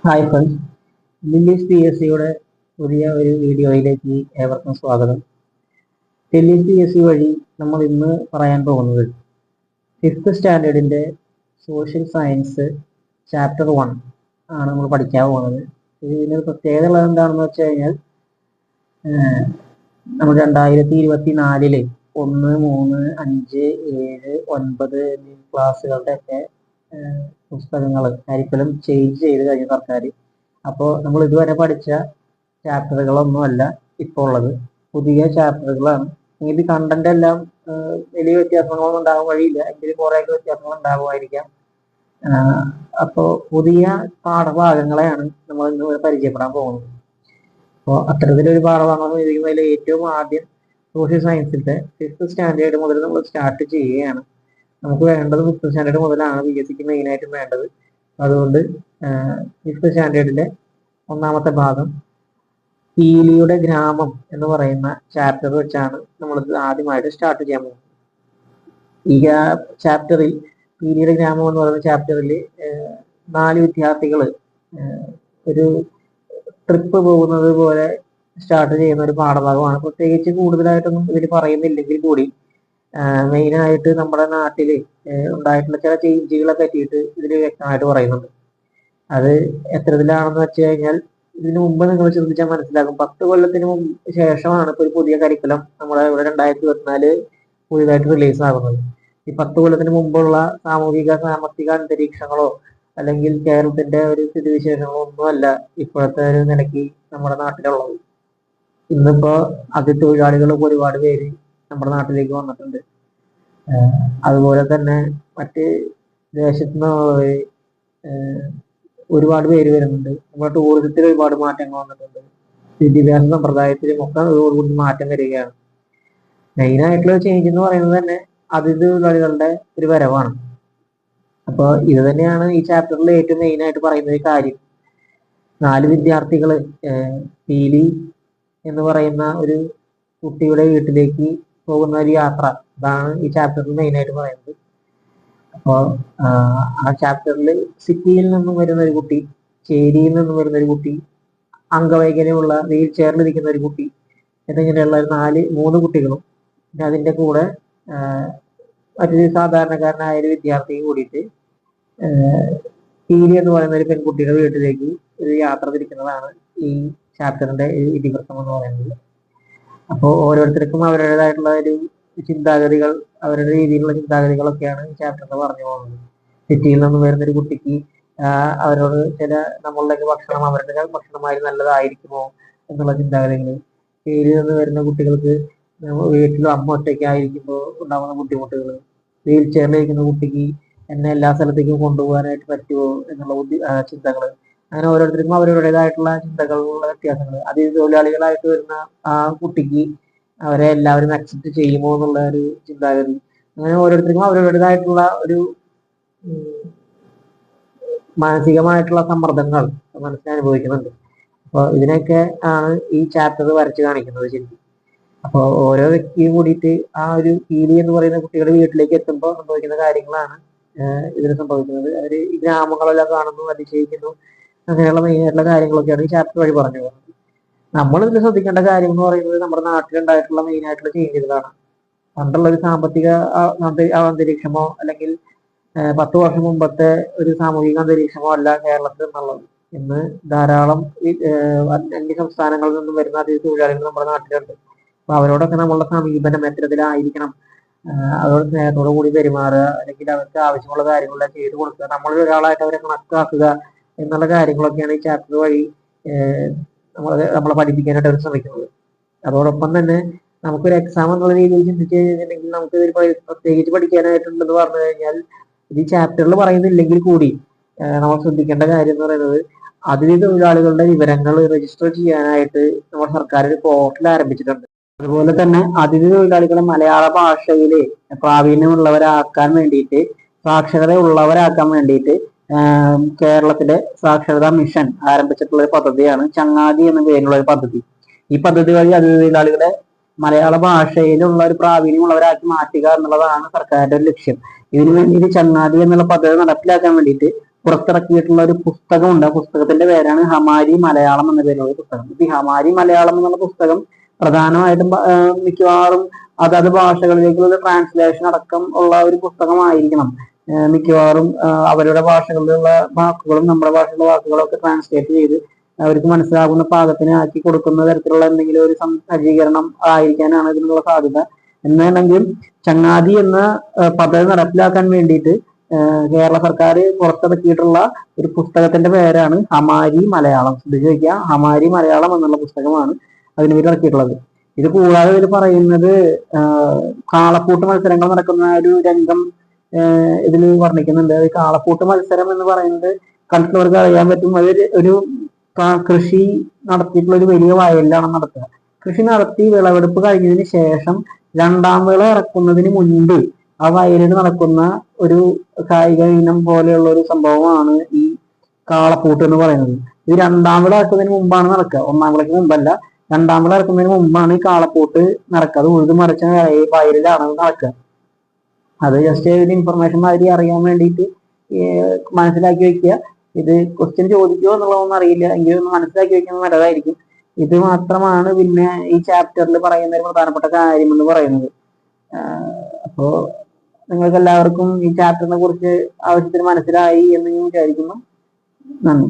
Hi friends, lilies P S സിയുടെ പുതിയ ഒരു വീഡിയോയിലേക്ക് ഏവർക്കും സ്വാഗതം. ലില്ലീസ് പി എസ് സി വഴി നമ്മൾ ഇന്ന് പറയാൻ പോകുന്നത് ഫിഫ്ത്ത് സ്റ്റാൻഡേർഡിൻ്റെ സോഷ്യൽ സയൻസ് ചാപ്റ്റർ 1 ആണ് നമ്മൾ പഠിക്കാൻ പോകുന്നത്. ഇതിനൊരു പ്രത്യേകത ഉള്ളത് എന്താണെന്ന് വെച്ച് കഴിഞ്ഞാൽ നമ്മൾ 2024 1, 3, 5, 7, 9 എന്നീ ക്ലാസ്സുകളുടെ ഒക്കെ പുസ്തകങ്ങൾ കരിക്കുലം ചേഞ്ച് ചെയ്ത് കഴിഞ്ഞ സർക്കാർ. അപ്പോൾ നമ്മൾ ഇതുവരെ പഠിച്ച ചാപ്റ്ററുകളൊന്നുമല്ല ഇപ്പോൾ ഉള്ളത്, പുതിയ ചാപ്റ്ററുകളാണ്. ഇത് കണ്ടന്റ് എല്ലാം വലിയ വ്യത്യാസങ്ങളൊന്നും ഉണ്ടാകാൻ വഴിയില്ല, എങ്കിലും കുറേയൊക്കെ വ്യത്യാസങ്ങൾ ഉണ്ടാകുമായിരിക്കാം. അപ്പോൾ പുതിയ പാഠഭാഗങ്ങളെയാണ് നമ്മൾ ഇന്ന് പരിചയപ്പെടാൻ പോകുന്നത്. അപ്പോൾ അത്തരത്തിലൊരു പാഠഭാഗം എഴുതുന്നതിൽ ഏറ്റവും ആദ്യം സോഷ്യൽ സയൻസിന്റെ ഫിഫ്ത്ത് സ്റ്റാൻഡേർഡ് മുതൽ നമ്മൾ സ്റ്റാർട്ട് ചെയ്യുകയാണ്. നമുക്ക് വേണ്ടത് ഫിഫ്ത്ത് സ്റ്റാൻഡേർഡ് മുതലാണ് പി എസ് സിക്ക് മെയിനായിട്ടും വേണ്ടത്. അതുകൊണ്ട് ഫിഫ്ത്ത് സ്റ്റാൻഡേർഡിലെ ഒന്നാമത്തെ ഭാഗം പീലിയുടെ ഗ്രാമം എന്ന് പറയുന്ന ചാപ്റ്റർ വെച്ചാണ് നമ്മൾ ആദ്യമായിട്ട് സ്റ്റാർട്ട് ചെയ്യാൻ പോകുന്നത്. ഈ ചാപ്റ്ററിൽ പീലിയുടെ ഗ്രാമം എന്ന് പറയുന്ന ചാപ്റ്ററിൽ 4 വിദ്യാർത്ഥികൾ ഒരു ട്രിപ്പ് പോകുന്നത് പോലെ സ്റ്റാർട്ട് ചെയ്യുന്ന ഒരു പാഠഭാഗമാണ്. പ്രത്യേകിച്ച് കൂടുതലായിട്ടൊന്നും ഇതിൽ പറയുന്നില്ലെങ്കിൽ കൂടി മെയിനായിട്ട് നമ്മുടെ നാട്ടിൽ ഉണ്ടായിട്ടുള്ള ചില ചേഞ്ചുകളെ പറ്റിയിട്ട് ഇതിൽ വ്യക്തമായിട്ട് പറയുന്നുണ്ട്. അത് എത്തരത്തിലാണെന്ന് വെച്ച് കഴിഞ്ഞാൽ ഇതിനു മുമ്പ് നിങ്ങൾ ചിന്തിച്ചാൽ മനസ്സിലാകും. 10 കൊല്ലത്തിന് ശേഷമാണ് ഇപ്പോൾ ഒരു പുതിയ കരിക്കുലം നമ്മുടെ ഇവിടെ 2024 പുതിയതായിട്ട് റിലീസ് ആകുന്നത്. ഈ 10 കൊല്ലത്തിന് മുമ്പുള്ള സാമൂഹിക സാമ്പത്തിക അന്തരീക്ഷങ്ങളോ അല്ലെങ്കിൽ കേരളത്തിന്റെ ഒരു സ്ഥിതിവിശേഷങ്ങളോ ഒന്നുമല്ല ഇപ്പോഴത്തെ ഒരു നിലയ്ക്ക് നമ്മുടെ നാട്ടിലുള്ളത്. ഇന്നിപ്പോ അതിഥിത്തൊഴിലാളികൾ ഒരുപാട് പേര് നമ്മുടെ നാട്ടിലേക്ക് വന്നിട്ടുണ്ട്. അതുപോലെ തന്നെ മറ്റ് ദേശത്തു നിന്ന് ഒരുപാട് പേര് വരുന്നുണ്ട്. നമ്മുടെ ടൂറിസത്തിൽ ഒരുപാട് മാറ്റങ്ങൾ വന്നിട്ടുണ്ട്. വിദ്യാഭ്യാസ സമ്പ്രദായത്തിലും ഒക്കെ ഒരുപാട് മാറ്റം വരികയാണ്. മെയിനായിട്ടുള്ള ചേഞ്ച് എന്ന് പറയുന്നത് തന്നെ അതിഥി തൊഴിലാളികളുടെ ഒരു വരവാണ്. അപ്പോൾ ഇത് തന്നെയാണ് ഈ ചാപ്റ്ററിൽ ഏറ്റവും മെയിനായിട്ട് പറയുന്ന ഒരു കാര്യം. 4 വിദ്യാർത്ഥികൾ പീലി എന്ന് പറയുന്ന ഒരു കുട്ടിയുടെ വീട്ടിലേക്ക് പോകുന്ന ഒരു യാത്ര, ഇതാണ് ഈ ചാപ്റ്ററിൽ മെയിനായിട്ട് പറയുന്നത്. അപ്പോൾ ആ ചാപ്റ്ററിൽ സിറ്റിയിൽ നിന്നും വരുന്ന ഒരു കുട്ടി, ചേരിയിൽ നിന്നും വരുന്ന ഒരു കുട്ടി, അംഗവൈകല്യമുള്ള വീൽ ചെയറിൽ ഇരിക്കുന്ന ഒരു കുട്ടി എന്നിങ്ങനെയുള്ള 3 കുട്ടികളും പിന്നെ അതിൻ്റെ കൂടെ മറ്റൊരു സാധാരണക്കാരനായ ഒരു വിദ്യാർത്ഥിയും കൂടിയിട്ട് പീലി എന്ന് പറയുന്ന ഒരു പെൺകുട്ടിയുടെ വീട്ടിലേക്ക് ഒരു യാത്ര തിരിക്കുന്നതാണ് ഈ ചാപ്റ്ററിന്റെ ഇതിവൃത്തം എന്ന് പറയുന്നത്. അപ്പോൾ ഓരോരുത്തർക്കും അവരുടേതായിട്ടുള്ള ഒരു ചിന്താഗതികൾ, അവരുടെ രീതിയിലുള്ള ചിന്താഗതികളൊക്കെയാണ് ഈ ചാപ്റ്ററിൽ പറഞ്ഞു പോകുന്നത്. സിറ്റിയിൽ നിന്ന് വരുന്ന ഒരു കുട്ടിക്ക് അവരോട് ചില നമ്മളുടെ ഭക്ഷണം അവരുടെ ഭക്ഷണമായി നല്ലതായിരിക്കുമോ എന്നുള്ള ചിന്താഗതികൾ, പേരിൽ നിന്ന് വരുന്ന കുട്ടികൾക്ക് വീട്ടിലും അമ്മ ഒറ്റയ്ക്കായിരിക്കുമ്പോൾ ഉണ്ടാകുന്ന ബുദ്ധിമുട്ടുകൾ, വീൽ ചെയറിലിരിക്കുന്ന കുട്ടിക്ക് എന്നെ എല്ലാ സ്ഥലത്തേക്കും കൊണ്ടുപോകാനായിട്ട് പറ്റുമോ എന്നുള്ള ചിന്തകൾ, അങ്ങനെ ഓരോരുത്തർക്കും അവരവരുടേതായിട്ടുള്ള ചിന്തകളുള്ള വ്യത്യാസങ്ങൾ, അതിഥി തൊഴിലാളികളായിട്ട് വരുന്ന ആ കുട്ടിക്ക് അവരെ എല്ലാവരും അക്സെപ്റ്റ് ചെയ്യുമോ എന്നുള്ള ഒരു ചിന്താഗതി, അങ്ങനെ ഓരോരുത്തർക്കും അവരവരുടേതായിട്ടുള്ള ഒരു മാനസികമായിട്ടുള്ള സമ്മർദ്ദങ്ങൾ മനസ്സിലനുഭവിക്കുന്നുണ്ട്. അപ്പോൾ ഇതിനൊക്കെ ആണ് ഈ ചാപ്റ്റർ വരച്ച് കാണിക്കുന്നത് ശരിക്കും. അപ്പോൾ ഓരോ വ്യക്തിയും കൂടിയിട്ട് ആ ഒരു പീലി എന്ന് പറയുന്ന കുട്ടികളുടെ വീട്ടിലേക്ക് എത്തുമ്പോൾ സംഭവിക്കുന്ന കാര്യങ്ങളാണ് ഇതിന് സംഭവിക്കുന്നത്. അവർ ഈ ഗ്രാമങ്ങളെല്ലാം കാണുന്നു, അതിശയിക്കുന്നു, അങ്ങനെയുള്ള മെയിനായിട്ടുള്ള കാര്യങ്ങളൊക്കെയാണ് ഈ ചാപ്റ്റർ വഴി പറഞ്ഞു പോകുന്നത്. നമ്മളിതിൽ ശ്രദ്ധിക്കേണ്ട കാര്യം എന്ന് പറയുന്നത് നമ്മുടെ നാട്ടിലുണ്ടായിട്ടുള്ള മെയിനായിട്ടുള്ള ചേഞ്ചുകളാണ്. പണ്ടുള്ള ഒരു സാമ്പത്തിക അന്തരീക്ഷമോ അല്ലെങ്കിൽ 10 വർഷം മുമ്പത്തെ ഒരു സാമൂഹിക അന്തരീക്ഷമോ അല്ല കേരളത്തിൽ നിന്നുള്ളത്. ഇന്ന് ധാരാളം അന്യ സംസ്ഥാനങ്ങളിൽ നിന്നും വരുന്ന അതിഥി തൊഴിലാളികൾ നമ്മുടെ നാട്ടിലുണ്ട്. അപ്പൊ അവരോടൊക്കെ നമ്മളുടെ സമീപനം എത്തരത്തിലായിരിക്കണം, അവരോട് സ്നേഹത്തോടു കൂടി പെരുമാറുക, അല്ലെങ്കിൽ അവർക്ക് ആവശ്യമുള്ള കാര്യങ്ങളെല്ലാം ചെയ്തു കൊടുക്കുക, നമ്മൾ ഒരാളായിട്ട് അവരെ കണക്കാക്കുക എന്നുള്ള കാര്യങ്ങളൊക്കെയാണ് ഈ ചാപ്റ്റർ വഴി നമ്മളെ പഠിപ്പിക്കാനായിട്ട് അവർ ശ്രമിക്കുന്നത്. അതോടൊപ്പം തന്നെ നമുക്കൊരു എക്സാം എന്നുള്ള രീതിയിൽ ചിന്തിച്ചു കഴിഞ്ഞിട്ടുണ്ടെങ്കിൽ നമുക്ക് ഇതിൽ പ്രത്യേകിച്ച് പഠിക്കാനായിട്ടുണ്ടെന്ന് പറഞ്ഞു കഴിഞ്ഞാൽ ഈ ചാപ്റ്ററിൽ പറയുന്നില്ലെങ്കിൽ കൂടി നമ്മൾ ശ്രദ്ധിക്കേണ്ട കാര്യം എന്ന് പറയുന്നത് അതിഥി തൊഴിലാളികളുടെ വിവരങ്ങൾ രജിസ്റ്റർ ചെയ്യാനായിട്ട് നമ്മുടെ സർക്കാർ ഒരു പോർട്ടൽ ആരംഭിച്ചിട്ടുണ്ട്. അതുപോലെ തന്നെ അതിഥി തൊഴിലാളികളെ മലയാള ഭാഷയിൽ പ്രാവീണ്യമുള്ളവരാക്കാൻ വേണ്ടിയിട്ട്, സാക്ഷരത ഉള്ളവരാക്കാൻ വേണ്ടിയിട്ട് കേരളത്തിലെ സാക്ഷരതാ മിഷൻ ആരംഭിച്ചിട്ടുള്ള ഒരു പദ്ധതിയാണ് ചങ്ങാതി എന്ന പേരിലുള്ള ഒരു പദ്ധതി. ഈ പദ്ധതി വഴി അതിഥി തൊഴിലാളികളെ മലയാള ഭാഷയിലുള്ള ഒരു പ്രാവീണ്യമുള്ളവരാക്കി മാറ്റുക എന്നുള്ളതാണ് സർക്കാരിന്റെ ഒരു ലക്ഷ്യം. ഇതിനു വേണ്ടിയിട്ട് ചങ്ങാതി എന്നുള്ള പദ്ധതി നടപ്പിലാക്കാൻ വേണ്ടിയിട്ട് പുറത്തിറക്കിയിട്ടുള്ള ഒരു പുസ്തകമുണ്ട്. ആ പുസ്തകത്തിന്റെ പേരാണ് ഹമാരി മലയാളം എന്ന പേരുള്ള പുസ്തകം. ഈ ഹമാരി മലയാളം എന്നുള്ള പുസ്തകം പ്രധാനമായിട്ടും മിക്കവാറും അതത് ഭാഷകളിലേക്കുള്ള ട്രാൻസ്ലേഷൻ അടക്കം ഉള്ള ഒരു പുസ്തകമായിരിക്കണം. മിക്കവാറും അവരുടെ ഭാഷകളിലുള്ള വാക്കുകളും നമ്മുടെ ഭാഷയിലുള്ള വാക്കുകളും ഒക്കെ ട്രാൻസ്ലേറ്റ് ചെയ്ത് അവർക്ക് മനസ്സിലാകുന്ന പാകത്തിന് ആക്കി കൊടുക്കുന്ന തരത്തിലുള്ള എന്തെങ്കിലും ഒരു സജ്ജീകരണം ആയിരിക്കാനാണ് ഇതിനുള്ള സാധ്യത. എന്നാണെങ്കിലും ചങ്ങാതി എന്ന പദ്ധതി നടപ്പിലാക്കാൻ വേണ്ടിയിട്ട് കേരള സർക്കാർ പുറത്തിറക്കിയിട്ടുള്ള ഒരു പുസ്തകത്തിന്റെ പേരാണ് ഹമാരി മലയാളം. ശ്രദ്ധിച്ചു വയ്ക്കുക, ഹമാരി മലയാളം എന്നുള്ള പുസ്തകമാണ് അതിന് വേണ്ടി ഇറക്കിയിട്ടുള്ളത്. ഇത് കൂടാതെ ഇതിൽ പറയുന്നത് കാളപ്പൂട്ട് മത്സരങ്ങൾ നടക്കുന്ന ഒരു രംഗം ഇതിൽ വർണ്ണിക്കുന്നുണ്ട്. അത് കാളപ്പൂട്ട് മത്സരം എന്ന് പറയുന്നത് കണ്ടിട്ടുള്ളവർക്ക് അറിയാൻ പറ്റും. അത് ഒരു കൃഷി നടത്തിയിട്ടുള്ള ഒരു വലിയ വയലിലാണ് നടത്തുക. കൃഷി നടത്തി വിളവെടുപ്പ് കഴിഞ്ഞതിന് ശേഷം രണ്ടാം വിള ഇറക്കുന്നതിന് മുൻപ് ആ വയലിൽ നടക്കുന്ന ഒരു കായിക ഇനം പോലെയുള്ള ഒരു സംഭവമാണ് ഈ കാളപ്പൂട്ട് എന്ന് പറയുന്നത്. ഇത് രണ്ടാം വിള ഇറക്കുന്നതിന് മുമ്പാണ് നടക്കുക, ഒന്നാം വിളയ്ക്ക് മുമ്പല്ല. രണ്ടാം വിള ഇറക്കുന്നതിന് മുമ്പാണ് ഈ കാളപ്പൂട്ട് നടക്കുക. അത് ഉഴുതു മറിച്ച വയലിലാണ് നടക്കുക. അത് ജസ്റ്റ് ഒരു ഇൻഫർമേഷൻ മാതിരി അറിയാൻ വേണ്ടിയിട്ട് മനസ്സിലാക്കി വെക്കുക. ഇത് ക്വസ്റ്റ്യൻ ചോദിക്കുമോ എന്നുള്ളതൊന്നും അറിയില്ല, എങ്കിലും ഒന്ന് മനസ്സിലാക്കി വെക്കുന്നത് നല്ലതായിരിക്കും. ഇത് മാത്രമാണ് പിന്നെ ഈ ചാപ്റ്ററിൽ പറയുന്ന ഒരു പ്രധാനപ്പെട്ട കാര്യം എന്ന് പറയുന്നത്. അപ്പോ നിങ്ങൾക്ക് എല്ലാവർക്കും ഈ ചാപ്റ്ററിനെ കുറിച്ച് ആവശ്യത്തിന് മനസ്സിലായി എന്ന് ഞാൻ വിചാരിക്കുന്നു. നന്ദി.